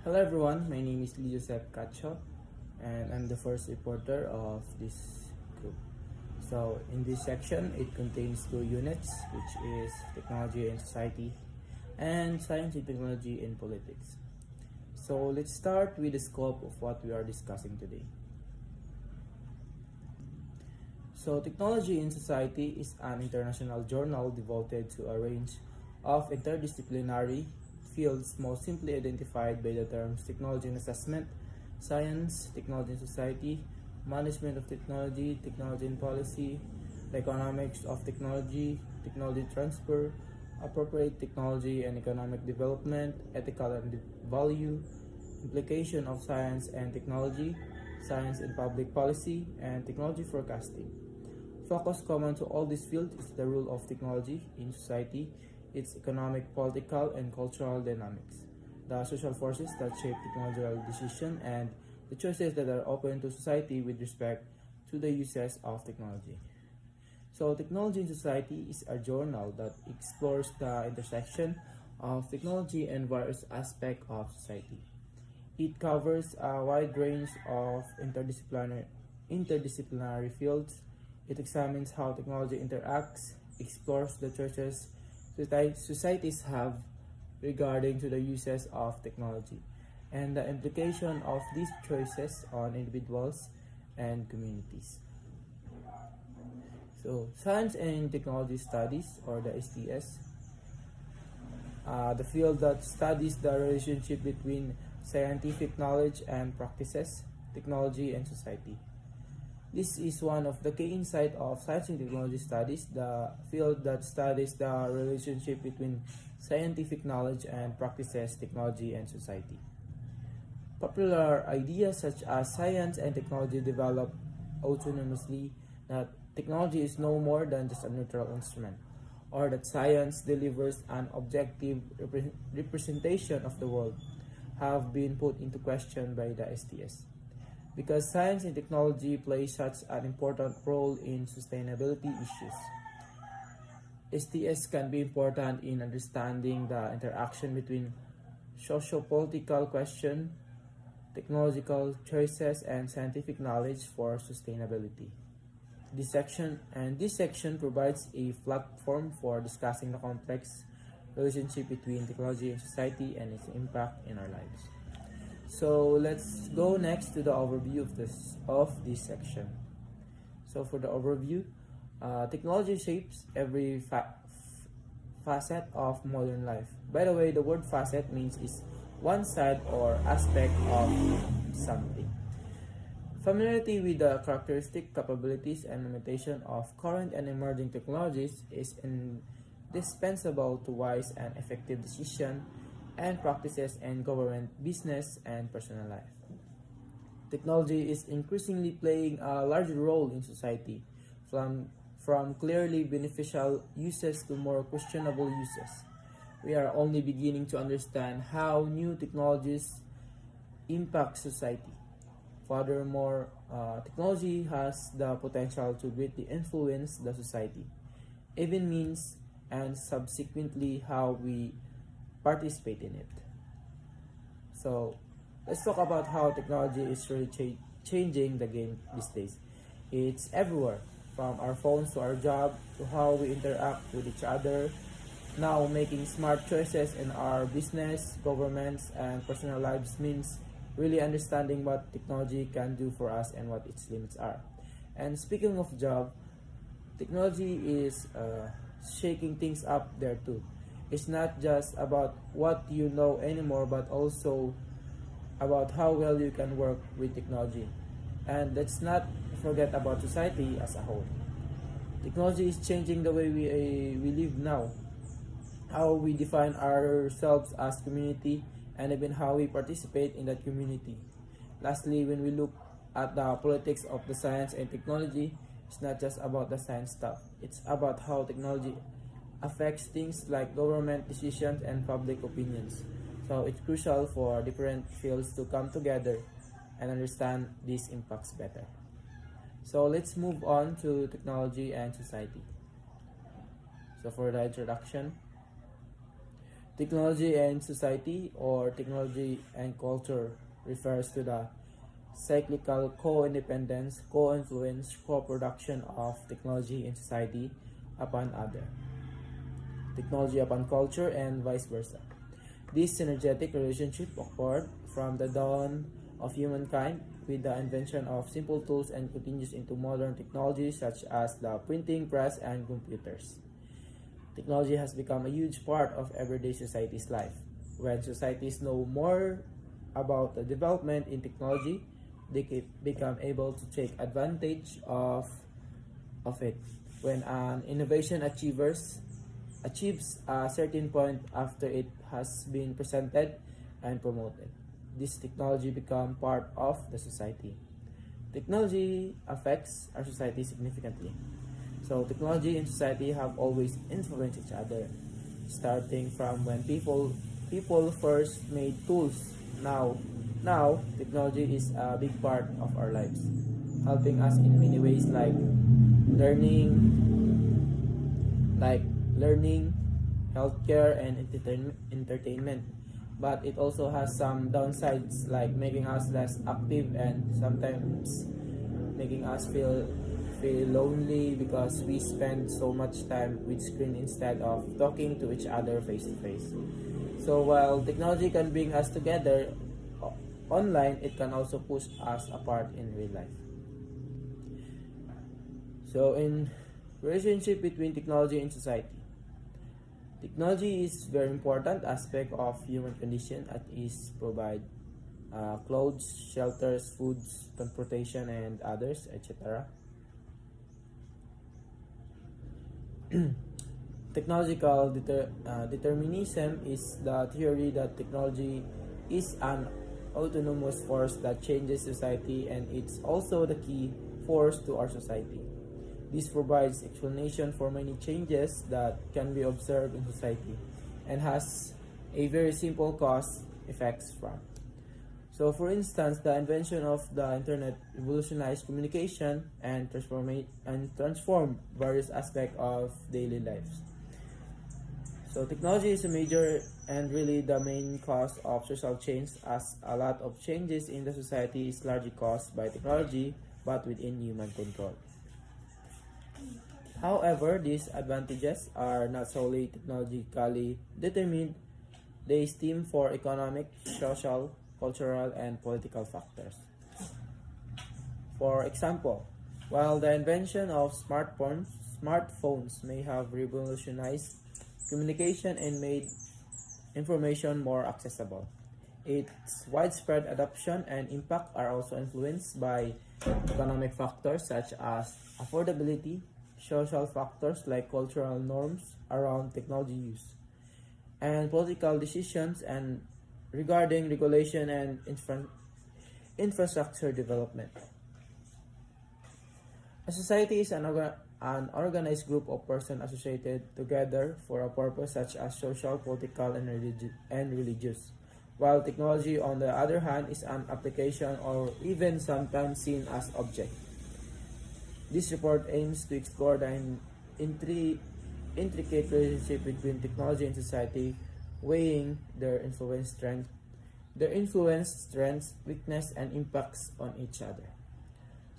Hello everyone, my name is Topic5Gultia and I'm the first reporter of this group. So in this section, it contains two units, which is Technology and Society and Science and Technology and Politics. So let's start with the scope of what we are discussing today. So Technology in Society is an international journal devoted to a range of interdisciplinary fields most simply identified by the terms technology and assessment, science, technology and society, management of technology, technology and policy, the economics of technology, technology transfer, appropriate technology and economic development, ethical and value, implication of science and technology, science and public policy, and technology forecasting. Focus common to all these fields is the role of technology in society, its economic, political, and cultural dynamics, the social forces that shape technological decision, and the choices that are open to society with respect to the uses of technology. So, Technology in Society is a journal that explores the intersection of technology and various aspects of society. It covers a wide range of interdisciplinary fields. It examines how technology interacts, explores the choices societies have regarding to the uses of technology, and the implication of these choices on individuals and communities. So, Science and Technology Studies, or the STS, the field that studies the relationship between scientific knowledge and practices, technology, and society. This is one of the key insights of Science and Technology Studies, the field that studies the relationship between scientific knowledge and practices, technology, and society. Popular ideas such as science and technology develop autonomously, that technology is no more than just a neutral instrument, or that science delivers an objective representation of the world, have been put into question by the STS. Because science and technology play such an important role in sustainability issues, STS can be important in understanding the interaction between socio-political questions, technological choices, and scientific knowledge for sustainability. This section provides a platform for discussing the complex relationship between technology and society and its impact in our lives. So let's go next to the overview of this section. So for the overview, technology shapes every facet of modern life. By the way, the word facet means is one side or aspect of something. Familiarity with the characteristic, capabilities, and limitation of current and emerging technologies is indispensable to wise and effective decision and practices in government, business, and personal life. Technology is increasingly playing a larger role in society, from clearly beneficial uses to more questionable uses. We are only beginning to understand how new technologies impact society. Furthermore, technology has the potential to greatly influence the society, even means and subsequently how we participate in it. So let's talk about how technology is really changing the game these days. It's everywhere, from our phones to our job to how we interact with each other. Now making smart choices in our business, governments, and personal lives means really understanding what technology can do for us and what its limits are. And speaking of job, technology is shaking things up there too. It's not just about what you know anymore, but also about how well you can work with technology. And let's not forget about society as a whole. Technology is changing the way we live now, how we define ourselves as community, and even how we participate in that community. Lastly, when we look at the politics of the science and technology, it's not just about the science stuff. It's about how technology affects things like government decisions and public opinions. So it's crucial for different fields to come together and understand these impacts better. So let's move on to technology and society. So for the introduction, Technology and society, or technology and culture, refers to the cyclical co-independence, co-influence, co-production of technology in society upon other, technology upon culture, and vice versa. This synergetic relationship occurred from the dawn of humankind with the invention of simple tools and continues into modern technologies such as the printing press and computers. Technology has become a huge part of everyday society's life. When societies know more about the development in technology, they become able to take advantage of it. When an innovation achieves a certain point after it has been presented and promoted, this technology becomes part of the society. Technology affects our society significantly. So technology and society have always influenced each other, starting from when people first made tools. Now technology is a big part of our lives, helping us in many ways learning, learning, healthcare, and entertainment. But it also has some downsides, like making us less active and sometimes making us feel lonely because we spend so much time with screen instead of talking to each other face to face. So while technology can bring us together online, it can also push us apart in real life. So in relationship between technology and society, technology is very important aspect of human condition, at is provide clothes, shelters, foods, transportation, and others, etc. Technological determinism is the theory that technology is an autonomous force that changes society, and it's also the key force to our society. This provides explanation for many changes that can be observed in society and has a very simple cause effects from. So for instance, the invention of the internet revolutionized communication and transformed various aspects of daily lives. So technology is a major and really the main cause of social change, as a lot of changes in the society is largely caused by technology but within human control. However, these advantages are not solely technologically determined. They stem for economic, social, cultural, and political factors. For example, while the invention of smartphones may have revolutionized communication and made information more accessible, its widespread adoption and impact are also influenced by economic factors such as affordability, social factors like cultural norms around technology use, and political decisions and regarding regulation and infrastructure development. A society is an organized group of persons associated together for a purpose such as social, political, and religious, while technology, on the other hand, is an application or even sometimes seen as object. This report aims to explore the intricate relationship between technology and society, weighing their influence, strengths, weakness, and impacts on each other.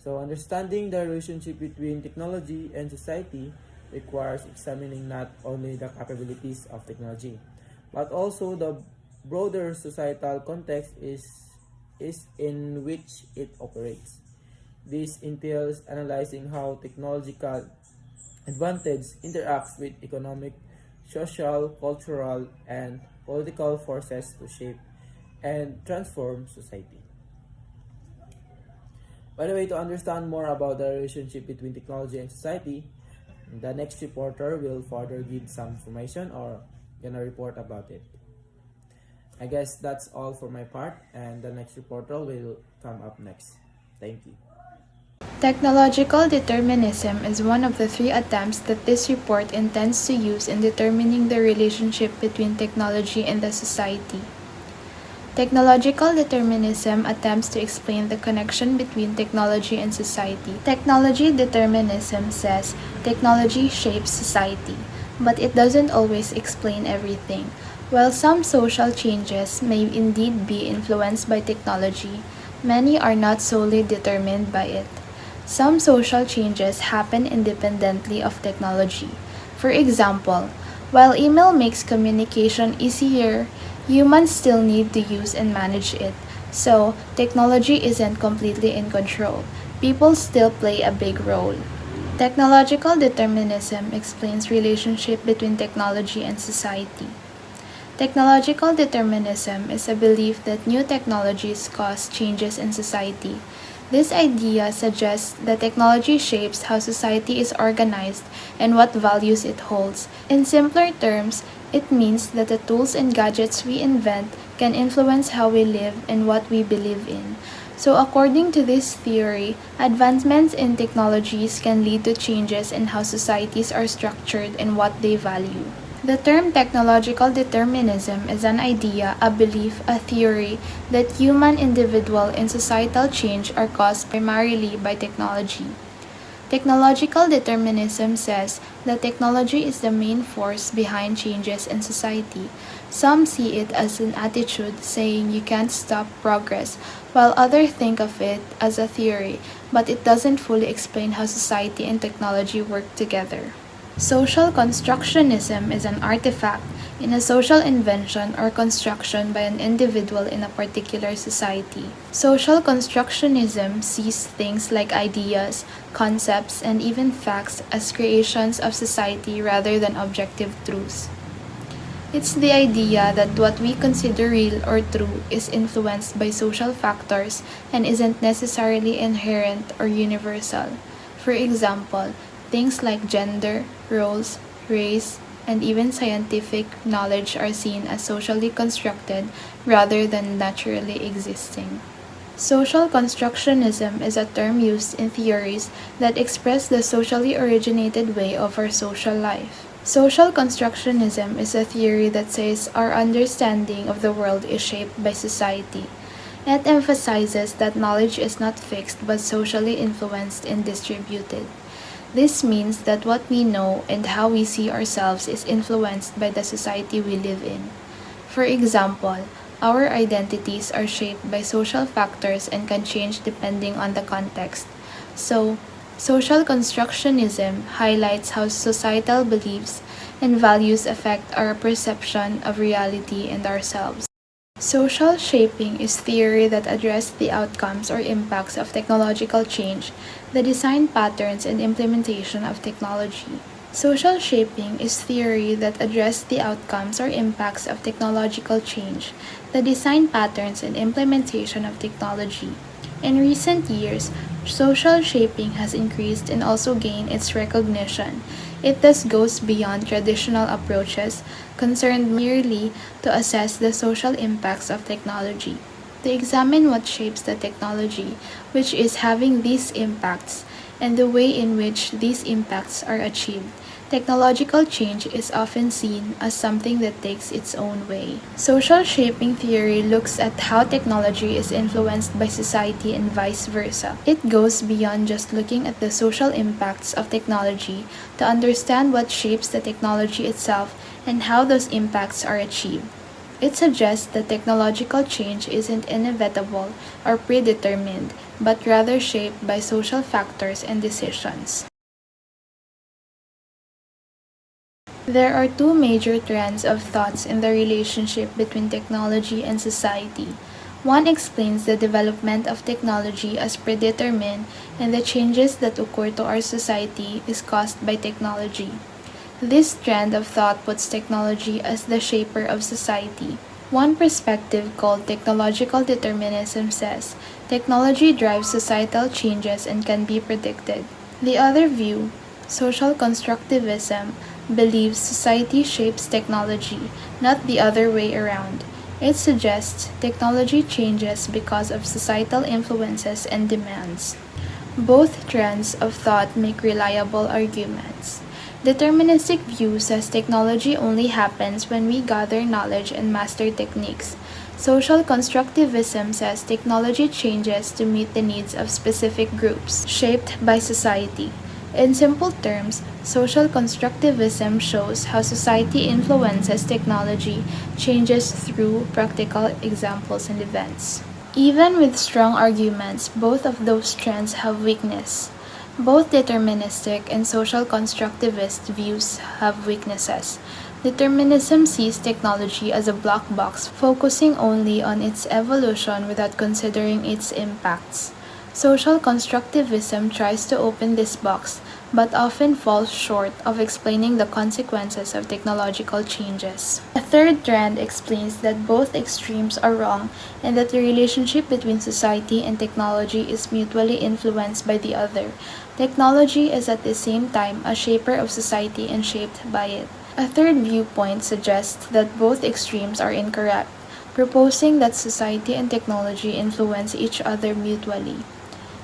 So understanding the relationship between technology and society requires examining not only the capabilities of technology, but also the broader societal context is in which it operates. This entails analyzing how technological advantage interacts with economic, social, cultural, and political forces to shape and transform society. By the way, to understand more about the relationship between technology and society, the next reporter will further give some information or gonna report about it. I guess that's all for my part, and the next reporter will come up next. Thank you. Technological determinism is one of the three attempts that this report intends to use in determining the relationship between technology and the society. Technological determinism attempts to explain the connection between technology and society. Technology determinism says technology shapes society, but it doesn't always explain everything. While some social changes may indeed be influenced by technology, many are not solely determined by it. Some social changes happen independently of technology. For example, while email makes communication easier, humans still need to use and manage it. So, technology isn't completely in control. People still play a big role. Technological determinism explains relationship between technology and society. Technological determinism is a belief that new technologies cause changes in society. This idea suggests that technology shapes how society is organized and what values it holds. In simpler terms, it means that the tools and gadgets we invent can influence how we live and what we believe in. So, according to this theory, advancements in technologies can lead to changes in how societies are structured and what they value. The term technological determinism is an idea, a belief, a theory that human, individual, and societal change are caused primarily by technology. Technological determinism says that technology is the main force behind changes in society. Some see it as an attitude saying you can't stop progress, while others think of it as a theory, but it doesn't fully explain how society and technology work together. Social constructionism is an artifact in a social invention or construction by an individual in a particular society. Social constructionism sees things like ideas, concepts, and even facts as creations of society rather than objective truths. It's the idea that what we consider real or true is influenced by social factors and isn't necessarily inherent or universal. For example, things like gender, roles, race, and even scientific knowledge are seen as socially constructed rather than naturally existing. Social constructionism is a term used in theories that express the socially originated way of our social life. Social constructionism is a theory that says our understanding of the world is shaped by society. It emphasizes that knowledge is not fixed but socially influenced and distributed. This means that what we know and how we see ourselves is influenced by the society we live in. For example, our identities are shaped by social factors and can change depending on the context. So, social constructionism highlights how societal beliefs and values affect our perception of reality and ourselves. Social shaping is theory that addresses the outcomes or impacts of technological change, the design patterns and implementation of technology. Social shaping is theory that addresses the outcomes or impacts of technological change, the design patterns and implementation of technology. In recent years, social shaping has increased and also gained its recognition. It thus goes beyond traditional approaches concerned merely to assess the social impacts of technology, to examine what shapes the technology which is having these impacts and the way in which these impacts are achieved. Technological change is often seen as something that takes its own way. Social shaping theory looks at how technology is influenced by society and vice versa. It goes beyond just looking at the social impacts of technology to understand what shapes the technology itself and how those impacts are achieved. It suggests that technological change isn't inevitable or predetermined, but rather shaped by social factors and decisions. There are two major trends of thoughts in the relationship between technology and society. One explains the development of technology as predetermined and the changes that occur to our society is caused by technology. This trend of thought puts technology as the shaper of society. One perspective called technological determinism says technology drives societal changes and can be predicted. The other view, social constructivism, believes society shapes technology, not the other way around. It suggests technology changes because of societal influences and demands. Both trends of thought make reliable arguments. Deterministic view says technology only happens when we gather knowledge and master techniques. Social constructivism says technology changes to meet the needs of specific groups, shaped by society. In simple terms, social constructivism shows how society influences technology changes through practical examples and events. Even with strong arguments, both of those trends have weakness. Both deterministic and social constructivist views have weaknesses. Determinism sees technology as a black box, focusing only on its evolution without considering its impacts. Social constructivism tries to open this box, but often falls short of explaining the consequences of technological changes. A third trend explains that both extremes are wrong and that the relationship between society and technology is mutually influenced by the other. Technology is at the same time a shaper of society and shaped by it. A third viewpoint suggests that both extremes are incorrect, proposing that society and technology influence each other mutually.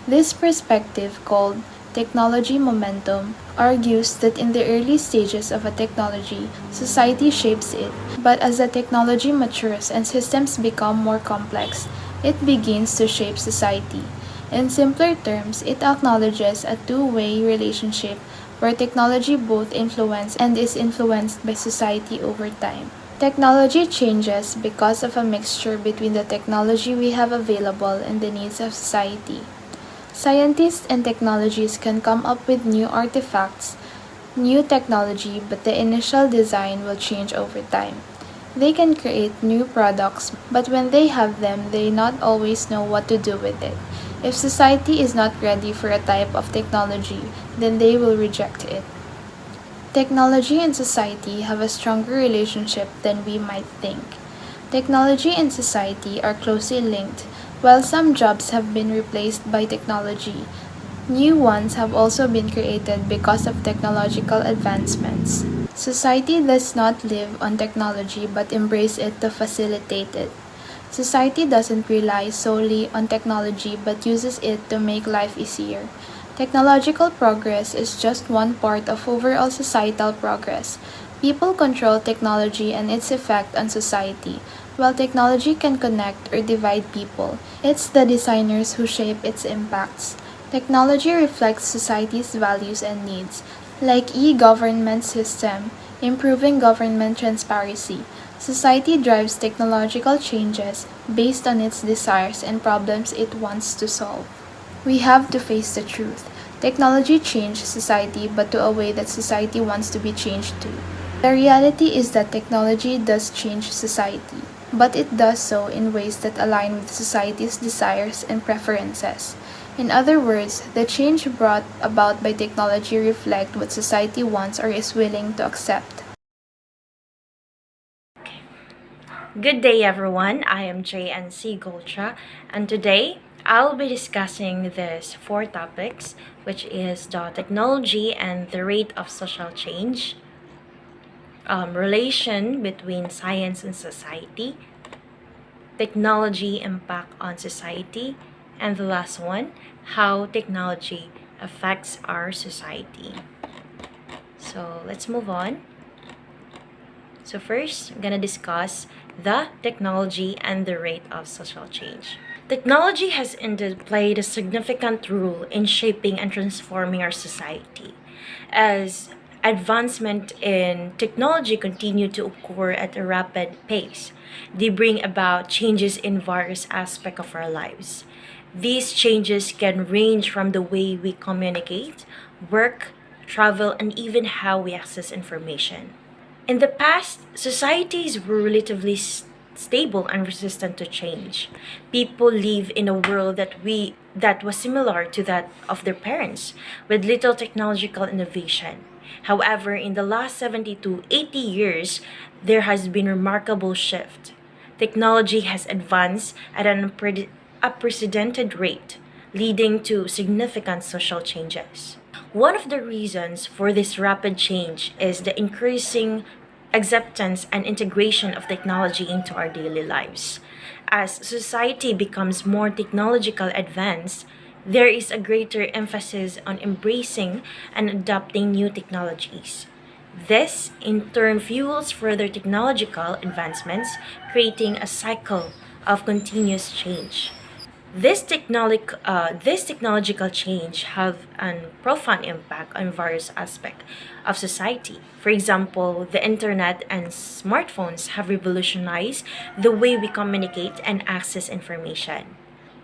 This perspective, called technology momentum, argues that in the early stages of a technology, society shapes it, but as the technology matures and systems become more complex, it begins to shape society. In simpler terms, it acknowledges a two-way relationship where technology both influences and is influenced by society over time. Technology changes because of a mixture between the technology we have available and the needs of society. Scientists and technologies can come up with new artifacts, new technology, but the initial design will change over time. They can create new products, but when they have them, they not always know what to do with it. If society is not ready for a type of technology, then they will reject it. Technology and society have a stronger relationship than we might think. Technology and society are closely linked. While some jobs have been replaced by technology, new ones have also been created because of technological advancements. Society does not live on technology but embrace it to facilitate it. Society doesn't rely solely on technology but uses it to make life easier. Technological progress is just one part of overall societal progress. People control technology and its effect on society. While technology can connect or divide people, it's the designers who shape its impacts. Technology reflects society's values and needs, like e-government system, improving government transparency. Society drives technological changes based on its desires and problems it wants to solve. We have to face the truth. Technology changed society, but to a way that society wants to be changed to. The reality is that technology does change society, but it does so in ways that align with society's desires and preferences. In other words, the change brought about by technology reflect what society wants or is willing to accept. Good day, everyone. I am Topic5Gultia, and today I'll be discussing these four topics, which is the technology and the rate of social change, relation between science and society, technology impact on society, and the last one, how technology affects our society. So let's move on. So first, I'm gonna discuss the technology and the rate of social change. Technology has indeed played a significant role in shaping and transforming our society. As advancement in technology continue to occur at a rapid pace, they bring about changes in various aspects of our lives. These changes can range from the way we communicate, work, travel, and even how we access information. In the past, societies were relatively stable and resistant to change. People live in a world that was similar to that of their parents, with little technological innovation. However, in the last 70 to 80 years, there has been remarkable shift. Technology has advanced at an unprecedented rate, leading to significant social changes. One of the reasons for this rapid change is the increasing acceptance and integration of technology into our daily lives. As society becomes more technological advanced, there is a greater emphasis on embracing and adopting new technologies. This, in turn, fuels further technological advancements, creating a cycle of continuous change. This technological change have a profound impact on various aspects of society. For example, the internet and smartphones have revolutionized the way we communicate and access information.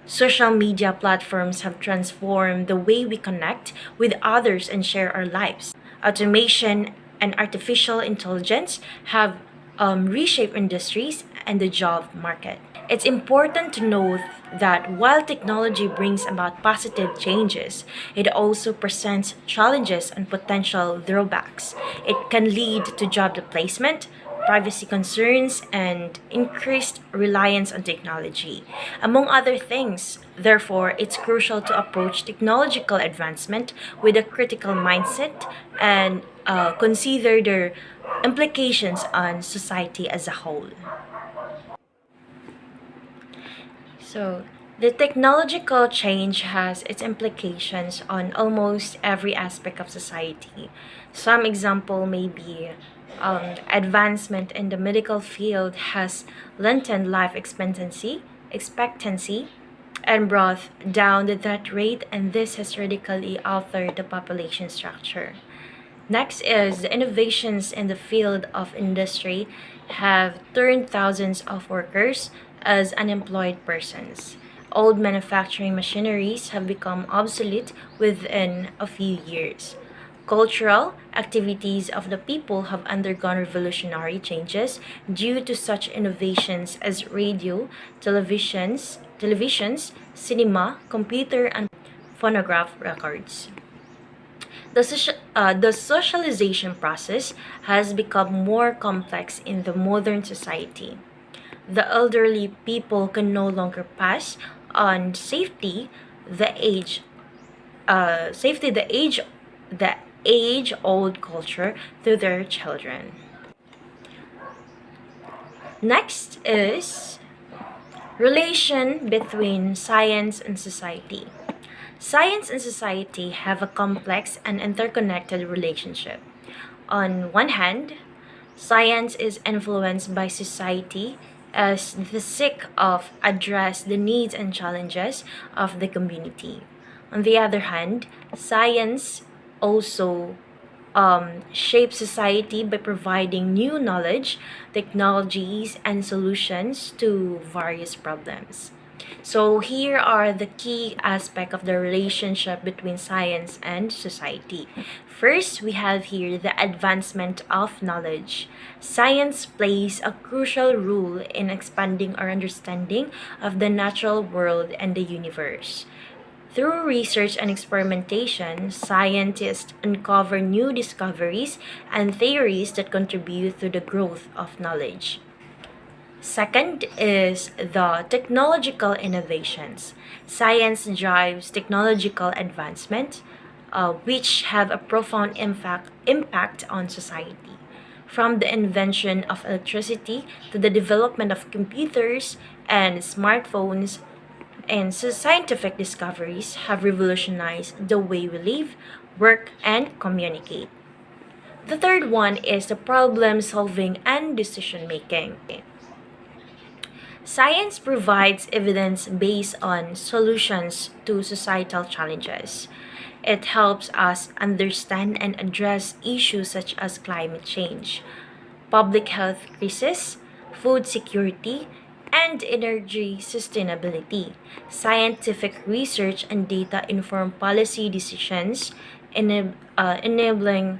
Social media platforms have transformed the way we connect with others and share our lives. Automation and artificial intelligence have reshaped industries and the job market. It's important to note that while technology brings about positive changes, it also presents challenges and potential drawbacks. It can lead to job displacement, privacy concerns, and increased reliance on technology, among other things. Therefore, it's crucial to approach technological advancement with a critical mindset and consider their implications on society as a whole. So, the technological change has its implications on almost every aspect of society. Some example may be advancement in the medical field has lengthened life expectancy and brought down the death rate, and this has radically altered the population structure. Next is the innovations in the field of industry have turned thousands of workers as unemployed persons. Old manufacturing machineries have become obsolete within a few years. Cultural activities of the people have undergone revolutionary changes due to such innovations as radio, televisions, cinema, computer, and phonograph records. The socialization process has become more complex in the modern society. The elderly people can no longer pass on the age-old culture to their children. Next is relation between science and society. Science and society have a complex and interconnected relationship. On one hand, science is influenced by society as the seek of address the needs and challenges of the community. On the other hand, science also shapes society by providing new knowledge, technologies, and solutions to various problems. So here are the key aspect of the relationship between science and society. First, we have here the advancement of knowledge. Science plays a crucial role in expanding our understanding of the natural world and the universe. Through research and experimentation, scientists uncover new discoveries and theories that contribute to the growth of knowledge. Second is the technological innovations. Science drives technological advancement, which have a profound impact on society. From the invention of electricity to the development of computers and smartphones, and scientific discoveries have revolutionized the way we live, work, and communicate. The third one is the problem solving and decision making. Science provides evidence based on solutions to societal challenges. It helps us understand and address issues such as climate change, public health crisis, food security, and energy sustainability. Scientific research and data inform policy decisions, enabling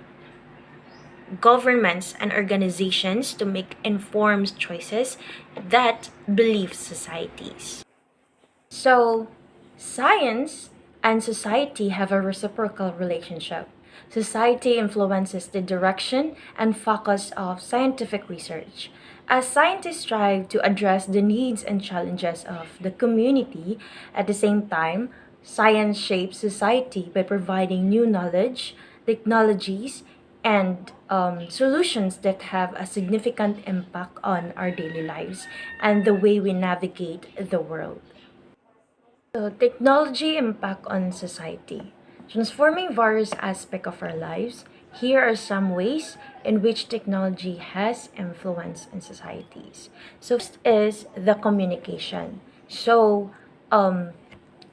governments and organizations to make informed choices that believe societies. So, science and society have a reciprocal relationship. Society influences the direction and focus of scientific research. As scientists strive to address the needs and challenges of the community, at the same time, science shapes society by providing new knowledge, technologies, and solutions that have a significant impact on our daily lives and the way we navigate the world. So, technology impact on society. Transforming various aspects of our lives, here are some ways in which technology has influence in societies. So, first is the communication. So,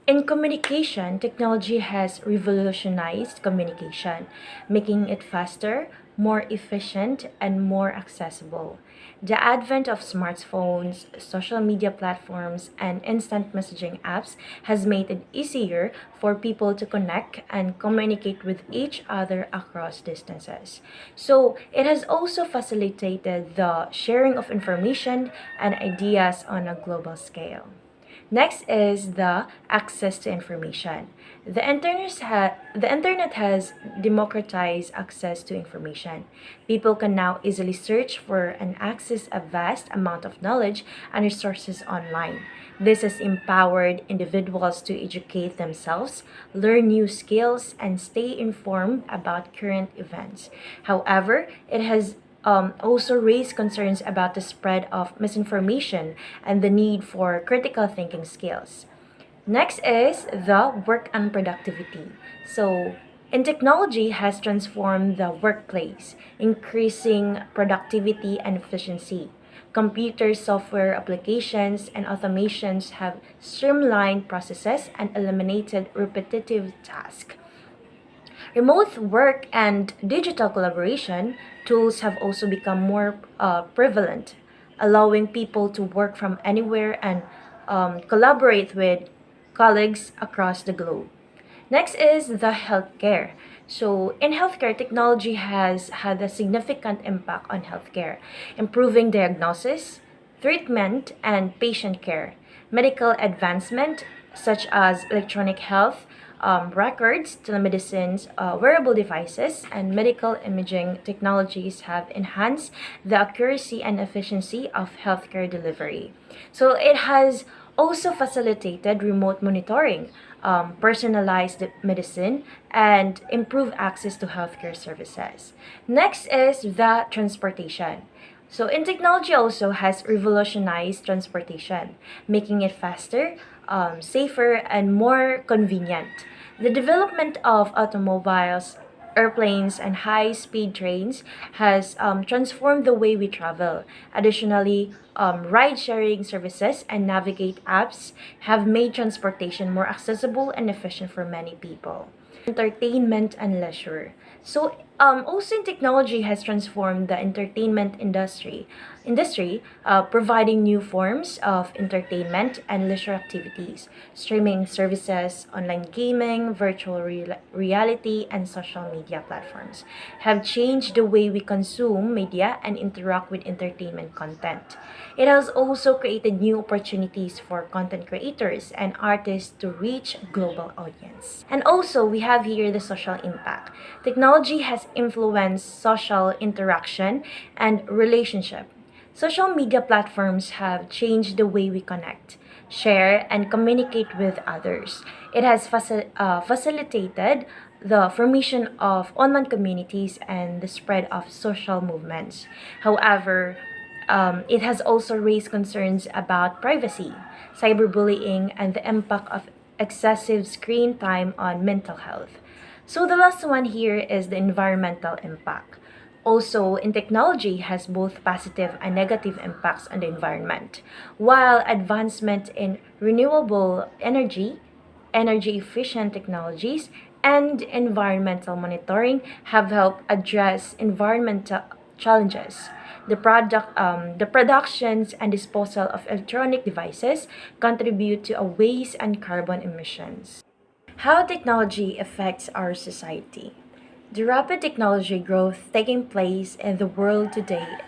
In communication, technology has revolutionized communication, making it faster, more efficient, and more accessible. The advent of smartphones, social media platforms, and instant messaging apps has made it easier for people to connect and communicate with each other across distances. So, it has also facilitated the sharing of information and ideas on a global scale. Next is the access to information. The internet has democratized access to information. People can now easily search for and access a vast amount of knowledge and resources online. This has empowered individuals to educate themselves, learn new skills, and stay informed about current events. However, it has also raised concerns about the spread of misinformation and the need for critical thinking skills. Next is the work and productivity. So, in technology has transformed the workplace, increasing productivity and efficiency. Computer software applications and automations have streamlined processes and eliminated repetitive tasks. Remote work and digital collaboration tools have also become more prevalent, allowing people to work from anywhere and collaborate with colleagues across the globe. Next is the healthcare. So, in healthcare, technology has had a significant impact on healthcare, improving diagnosis, treatment, and patient care. Medical advancement, such as electronic health records, telemedicines, wearable devices, and medical imaging technologies have enhanced the accuracy and efficiency of healthcare delivery. So, it has also facilitated remote monitoring, personalized medicine, and improved access to healthcare services. Next is the transportation. So, in technology also has revolutionized transportation, making it faster, safer, and more convenient. The development of automobiles, airplanes, and high speed trains has transformed the way we travel. Additionally, ride sharing services and navigate apps have made transportation more accessible and efficient for many people. Entertainment and leisure. So, also in technology has transformed the entertainment industry, providing new forms of entertainment and leisure activities. Streaming services, online gaming, virtual reality, and social media platforms have changed the way we consume media and interact with entertainment content. It has also created new opportunities for content creators and artists to reach global audience. And also, we have here the social impact. Technology has influenced social interaction and relationship. Social media platforms have changed the way we connect, share, and communicate with others. It has facilitated the formation of online communities and the spread of social movements. However, it has also raised concerns about privacy, cyberbullying, and the impact of excessive screen time on mental health. So the last one here is the environmental impact. Also, in technology has both positive and negative impacts on the environment. While advancement in renewable energy, energy efficient technologies, and environmental monitoring have helped address environmental challenges. The productions and disposal of electronic devices contribute to a waste and carbon emissions. How technology affects our society. The rapid technology growth taking place in the world today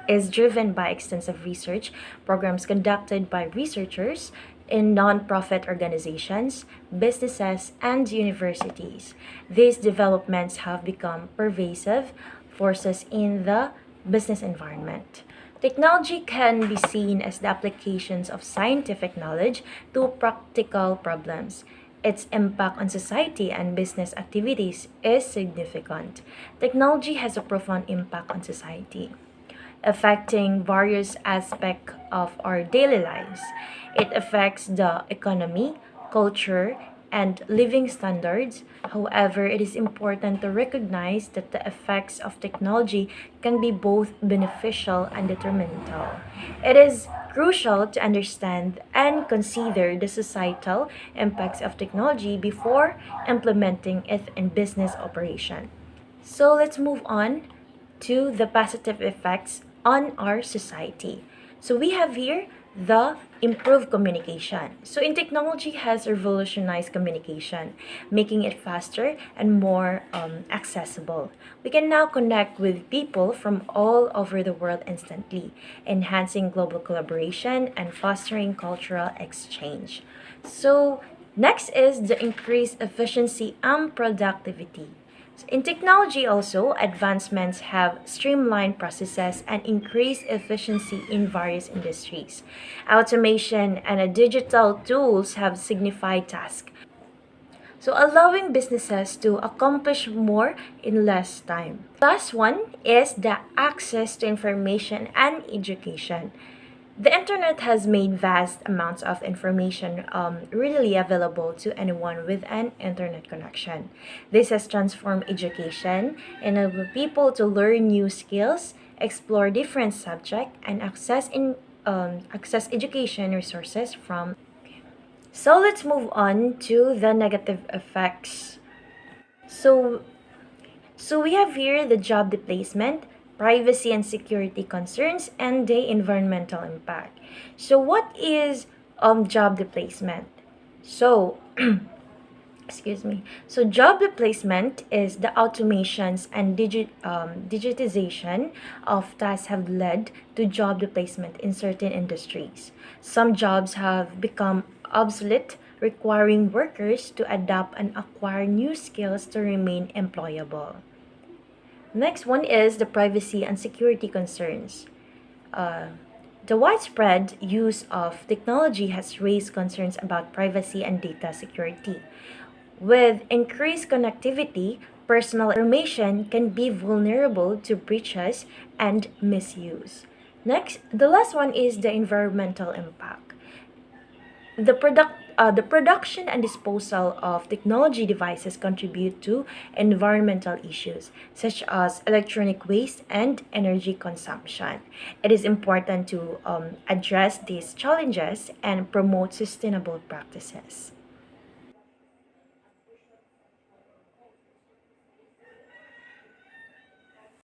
is driven by extensive research programs conducted by researchers in nonprofit organizations, businesses, and universities. These developments have become pervasive forces in the business environment. Technology can be seen as the applications of scientific knowledge to practical problems. Its impact on society and business activities is significant. Technology has a profound impact on society, affecting various aspects of our daily lives. It affects the economy, culture, and living standards. However, it is important to recognize that the effects of technology can be both beneficial and detrimental. It is crucial to understand and consider the societal impacts of technology before implementing it in business operation. So let's move on to the positive effects on our society. So we have here the improved communication. So in technology has revolutionized communication, making it faster and more accessible. We can now connect with people from all over the world instantly, enhancing global collaboration and fostering cultural exchange. So next is the increased efficiency and productivity. In technology also, advancements have streamlined processes and increased efficiency in various industries. Automation and digital tools have signified tasks, so allowing businesses to accomplish more in less time. Last one is the access to information and education. The internet has made vast amounts of information readily available to anyone with an internet connection. This has transformed education, enabled people to learn new skills, explore different subjects, and access education resources from. So let's move on to the negative effects. So so we have here the job displacement, privacy and security concerns, and the environmental impact. So what is job displacement? So excuse me. So job replacement is the automations and digitization of tasks have led to job replacement in certain industries. Some jobs have become obsolete, requiring workers to adapt and acquire new skills to remain employable. Next one is the privacy and security concerns. Uh, the widespread use of technology has raised concerns about privacy and data security. With increased connectivity, personal information can be vulnerable to breaches and misuse. Next, the last one is the environmental impact. The production and disposal of technology devices contribute to environmental issues such as electronic waste and energy consumption. It is important to address these challenges and promote sustainable practices.